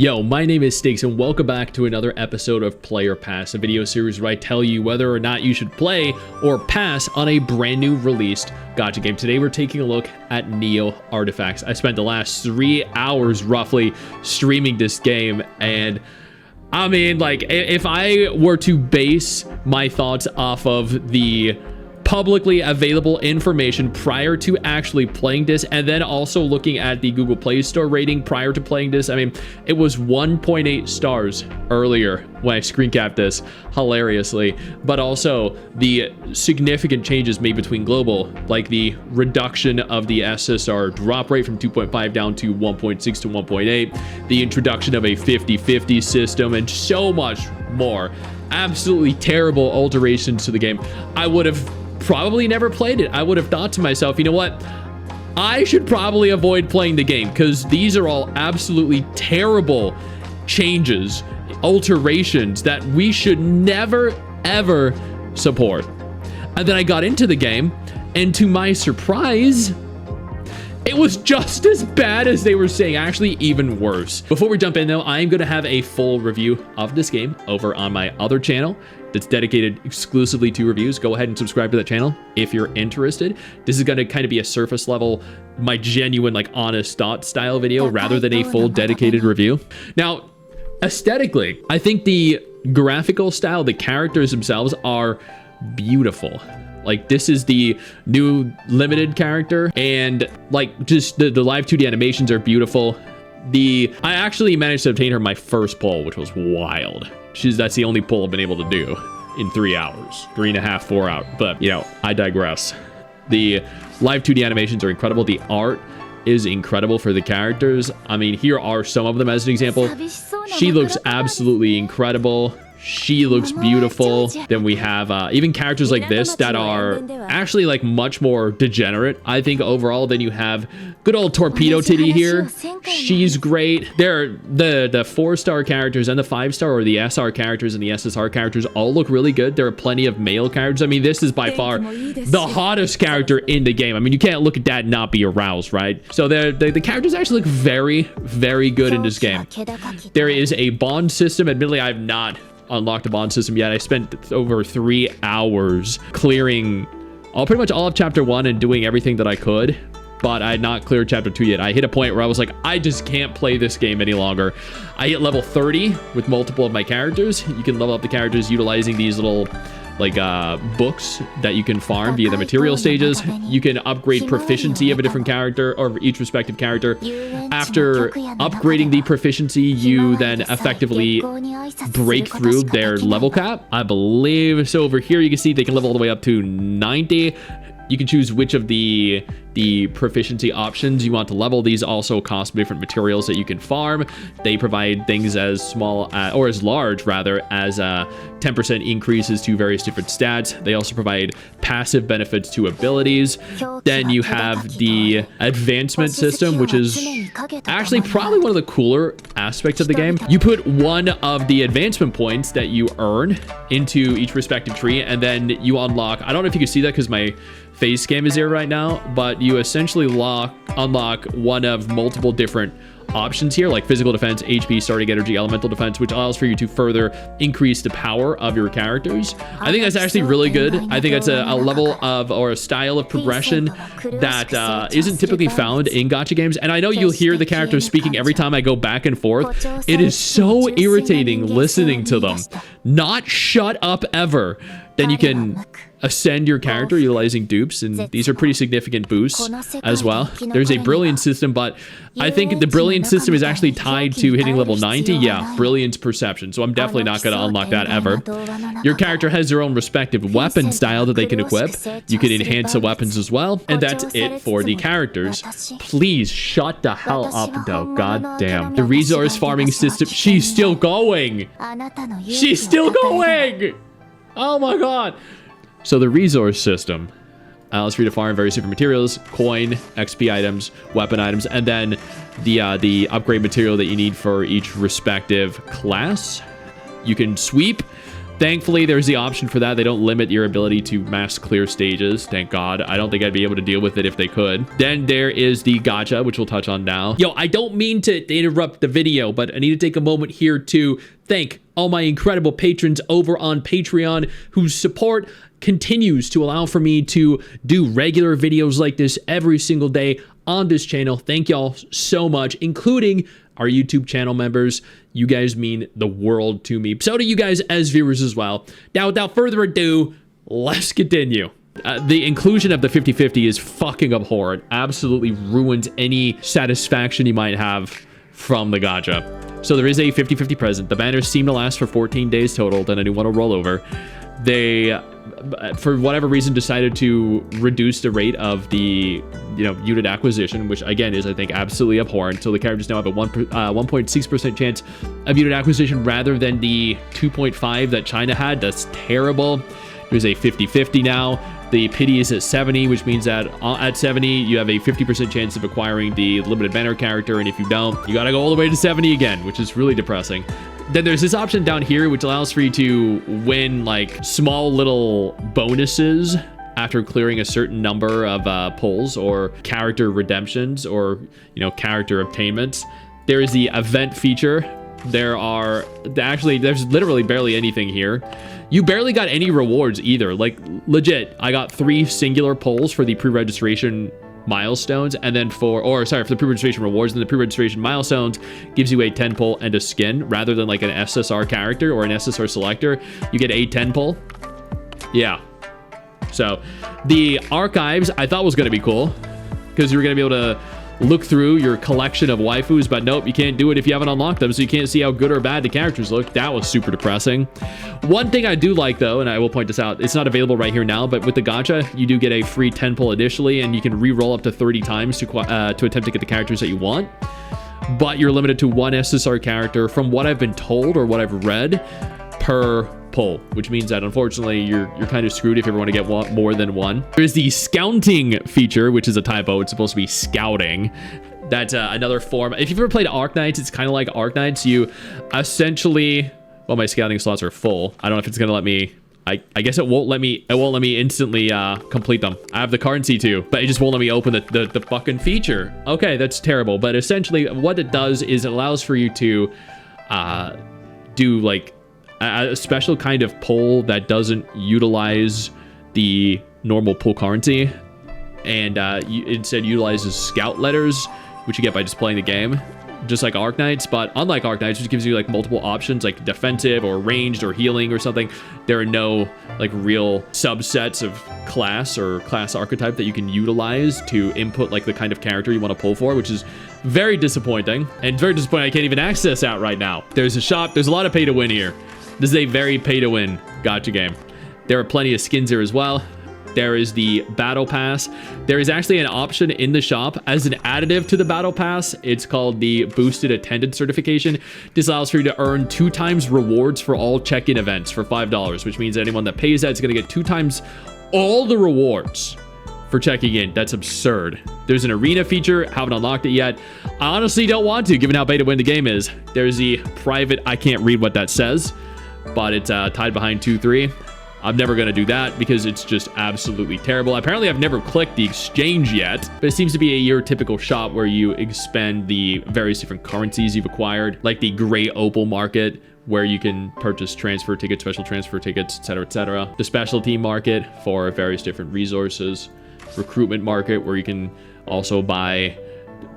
Yo, my name is Stix and welcome back to another episode of Player Pass, a video series where I tell you whether or not you should play or pass on a brand new released gacha game. Today we're taking a look at Neo Artifacts. I spent the last 3 hours roughly streaming this game, and I mean, like, if I were to base my thoughts off of the publicly available information prior to actually playing this, and then also looking at the Google Play Store rating prior to playing this, I mean, it was 1.8 stars earlier when I screen capped this, hilariously. But also the significant changes made between global, like the reduction of the SSR drop rate from 2.5 down to 1.6 to 1.8, the introduction of a 50-50 system, and so much more. Absolutely terrible alterations to the game. I would have probably never played it. I would have thought to myself, you know what? I should probably avoid playing the game because these are all absolutely terrible changes, alterations that we should never, ever support. And then I got into the game, and to my surprise, it was just as bad as they were saying, actually even worse. Before we jump in though, I'm going to have a full review of this game over on my other channel that's dedicated exclusively to reviews. Go ahead and subscribe to that channel if you're interested. This is going to kind of be a surface level, my genuine, like, honest thought style video rather than a full dedicated review. Now, aesthetically, I think the graphical style, the characters themselves are beautiful. Like, this is the new limited character, and like, just the live 2D animations are beautiful. I actually managed to obtain her my first pull, which was wild. That's the only pull I've been able to do in 3 hours, 3.5, 4 hours. But, you know, I digress. The live 2D animations are incredible. The art is incredible for the characters. I mean, here are some of them as an example. She looks absolutely incredible. She looks beautiful. Then we have even characters like this that are actually, like, much more degenerate, I think, overall, than you have good old Torpedo Titty here. She's great. They're the 4-star characters and the 5-star or the SR characters and the SSR characters all look really good. There are plenty of male characters. I mean, this is by far the hottest character in the game. I mean, you can't look at that and not be aroused, right? So the characters actually look very, very good in this game. There is a bond system. Admittedly, I have not unlocked a bond system yet. I spent over 3 hours clearing pretty much all of chapter 1 and doing everything that I could, but I had not cleared chapter 2 yet. I hit a point where I was like, I just can't play this game any longer. I hit level 30 with multiple of my characters. You can level up the characters utilizing these little, like, books that you can farm via the material stages. You can upgrade proficiency of a different character, or each respective character. After upgrading the proficiency, you then effectively break through their level cap, I believe. So over here you can see they can level all the way up to 90. You can choose which of the proficiency options you want to level. These also cost different materials that you can farm. They provide things as small or as large rather as 10% increases to various different stats. They also provide passive benefits to abilities. Then you have the advancement system, which is actually probably one of the cooler aspects of the game. You put one of the advancement points that you earn into each respective tree, and then you unlock, I don't know if you can see that because my face cam is here right now, but you essentially unlock one of multiple different options here, like physical defense, HP, starting energy, elemental defense, which allows for you to further increase the power of your characters. I think that's actually really good. I think that's a level of, or a style of progression that isn't typically found in gacha games. And I know you'll hear the characters speaking every time I go back and forth. It is so irritating listening to them not shut up ever. Then you can ascend your character utilizing dupes, and these are pretty significant boosts as well. There's a brilliance system, but I think the brilliance system is actually tied to hitting level 90. Yeah, brilliance perception. So I'm definitely not going to unlock that ever. Your character has their own respective weapon style that they can equip. You can enhance the weapons as well, and that's it for the characters. Please shut the hell up though, god damn. The resource farming system, she's still going. She's still going. Oh my god. So the resource system allows for you to farm various different materials, coin, XP items, weapon items, and then the upgrade material that you need for each respective class. You can sweep Thankfully, there's the option for that. They don't limit your ability to mass clear stages. Thank God. I don't think I'd be able to deal with it if they could. Then there is the gacha, which we'll touch on now. Yo, I don't mean to interrupt the video, but I need to take a moment here to thank all my incredible patrons over on Patreon whose support continues to allow for me to do regular videos like this every single day on this channel. Thank y'all so much, including our YouTube channel members. You guys mean the world to me. So do you guys as viewers as well. Now, without further ado, let's continue. The inclusion of the 50/50 is fucking abhorrent. Absolutely ruins any satisfaction you might have from the gacha. So there is a 50/50 present. The banners seem to last for 14 days total, then a new one will roll over. They, for whatever reason, decided to reduce the rate of the unit acquisition, which again is, I think, absolutely abhorrent. So the characters now have a 1.6% chance of unit acquisition rather than the 2.5 that China had. That's terrible. There's a 50/50 now. The pity is at 70, which means that at 70, you have a 50% chance of acquiring the limited banner character, and if you don't, you gotta go all the way to 70 again, which is really depressing. Then there's this option down here, which allows for you to win like small little bonuses after clearing a certain number of pulls or character redemptions or, character obtainments. There is the event feature. There's literally barely anything here. You barely got any rewards either. Like, legit, I got 3 singular pulls for the pre-registration milestones, and then for the pre-registration rewards, and the pre-registration milestones gives you a 10 pull and a skin rather than like an SSR character or an SSR selector. You get a 10 pull. Yeah. So the archives I thought was going to be cool because you were going to be able to look through your collection of waifus, but nope, you can't do it if you haven't unlocked them, so you can't see how good or bad the characters look. That was super depressing. One thing I do like, though, and I will point this out, it's not available right here now, but with the gacha, you do get a free 10 pull initially, and you can re-roll up to 30 times to attempt to get the characters that you want. But you're limited to 1 SSR character, from what I've been told or what I've read, per pull, which means that unfortunately you're kind of screwed if you ever want to get more than one. There's the scouting feature, which is a typo. It's supposed to be scouting. That's another form. If you've ever played Arknights, it's kind of like Arknights. You essentially, well, my scouting slots are full. I don't know if it's gonna let me. I guess it won't let me. It won't let me instantly complete them. I have the currency too, but it just won't let me open the fucking feature. Okay, that's terrible. But essentially, what it does is it allows for you to do like a special kind of pull that doesn't utilize the normal pull currency, and instead utilizes scout letters, which you get by just playing the game, just like Arknights. But unlike Arknights, which gives you like multiple options like defensive or ranged or healing or something, there are no like real subsets of class or class archetype that you can utilize to input like the kind of character you want to pull for, which is very disappointing. And very disappointing I can't even access that right now. There's a shop. There's a lot of pay to win here. This is a very pay-to-win gacha game. There are plenty of skins here as well. There is the battle pass. There is actually an option in the shop as an additive to the battle pass. It's called the boosted attendance certification. This allows for you to earn 2 times rewards for all check-in events for $5, which means anyone that pays that is going to get 2 times all the rewards for checking in. That's absurd. There's an arena feature. Haven't unlocked it yet. I honestly don't want to, given how pay-to-win the game is. There's the private. I can't read what that says, but it's tied behind 2-3. I'm never going to do that because it's just absolutely terrible. Apparently, I've never clicked the exchange yet, but it seems to be your typical shop where you expend the various different currencies you've acquired, like the gray opal market, where you can purchase transfer tickets, special transfer tickets, etc., etc. The specialty market for various different resources. Recruitment market, where you can also buy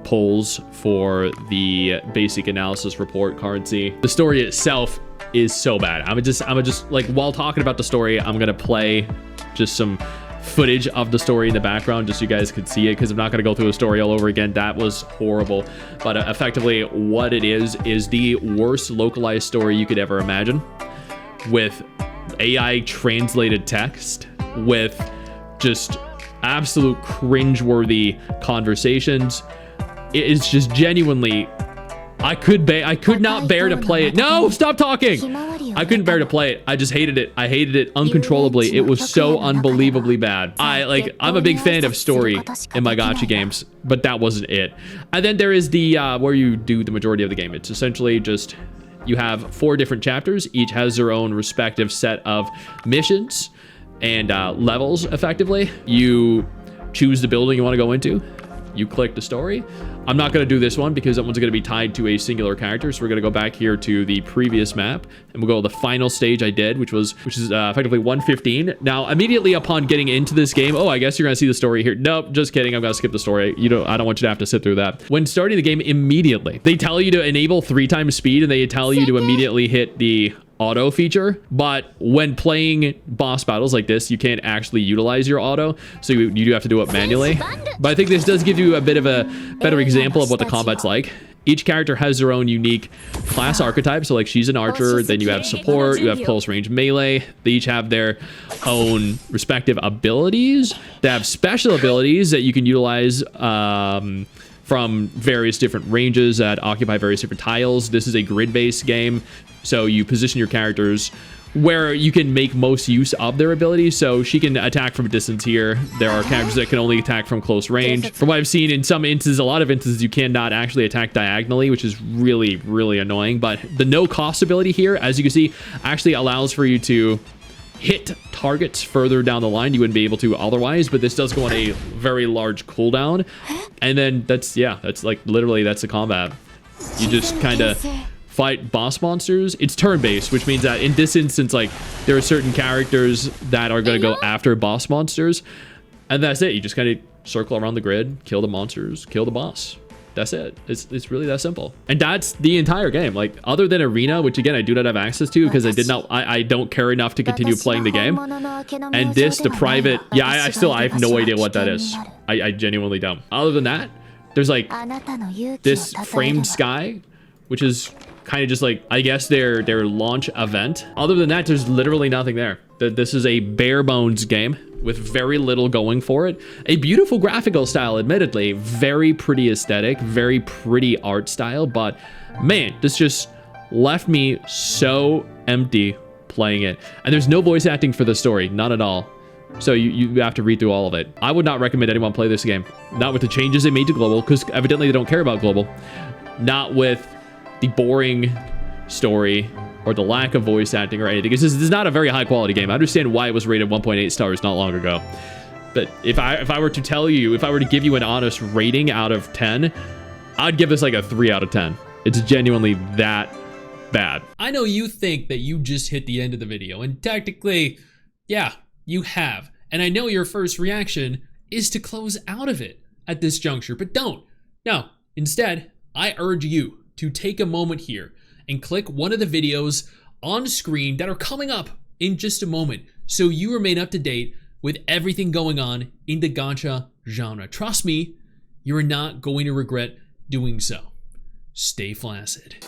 pulls for the basic analysis report currency. The story itself is so bad. I'm just like, while talking about the story, I'm gonna play just some footage of the story in the background just so you guys could see it, because I'm not gonna go through the story all over again. That was horrible. But effectively what it is the worst localized story you could ever imagine, with AI translated text, with just absolute cringeworthy conversations. It is just genuinely, I could not bear to play it. No, stop talking. I couldn't bear to play it. I just hated it. I hated it uncontrollably. It was so unbelievably bad. I'm a big fan of story in my gacha games, but that wasn't it. And then there is the where you do the majority of the game. It's essentially just You have 4 different chapters. Each has their own respective set of missions and levels, effectively. You choose the building you want to go into. You click the story. I'm not going to do this one because that one's going to be tied to a singular character. So we're going to go back here to the previous map and we'll go to the final stage I did, which is effectively 115. Now, immediately upon getting into this game, oh, I guess you're going to see the story here. Nope, just kidding. I'm going to skip the story. I don't want you to have to sit through that. When starting the game immediately, they tell you to enable 3 times speed and they tell you to immediately hit the auto feature, but when playing boss battles like this, you can't actually utilize your auto, so you do have to do it manually. But I think this does give you a bit of a better example of what the combat's like. Each character has their own unique class archetype, so like she's an archer, then you have support, you have close range melee. They each have their own respective abilities. They have special abilities that you can utilize from various different ranges that occupy various different tiles. This is a grid-based game, so you position your characters where you can make most use of their abilities. So she can attack from a distance here. There are characters that can only attack from close range. From what I've seen, in some instances, a lot of instances, you cannot actually attack diagonally, which is really, really annoying. But the no-cost ability here, as you can see, actually allows for you to hit targets further down the line you wouldn't be able to otherwise, but this does go on a very large cooldown. And then that's like literally that's the combat. You just kind of fight boss monsters. It's turn-based, which means that in this instance, like, there are certain characters that are going to go after boss monsters, and that's it. You just kind of circle around the grid, kill the monsters, kill the boss. That's it. It's really that simple. And that's the entire game. Like, other than Arena, which again I do not have access to because I don't care enough to continue playing the game. And this, the private, yeah, I have no idea what that is. I genuinely don't. Other than that, there's like this framed sky, which is kind of just like, I guess their launch event. Other than that, there's literally nothing there. This is a bare bones game with very little going for it. A beautiful graphical style, admittedly, very pretty aesthetic, very pretty art style, but man, this just left me so empty playing it. And there's no voice acting for the story, not at all. So you have to read through all of it. I would not recommend anyone play this game. Not with the changes they made to global, because evidently they don't care about global. Not with the boring story or the lack of voice acting or anything. This is not a very high quality game. I understand why it was rated 1.8 stars not long ago. But if I were to tell you, if I were to give you an honest rating out of 10, I'd give this like a 3 out of 10. It's genuinely that bad. I know you think that you just hit the end of the video, and technically, yeah, you have. And I know your first reaction is to close out of it at this juncture, but don't. No, instead, I urge you to take a moment here and click one of the videos on screen that are coming up in just a moment so you remain up to date with everything going on in the gacha genre. Trust me, you're not going to regret doing so. Stay flaccid.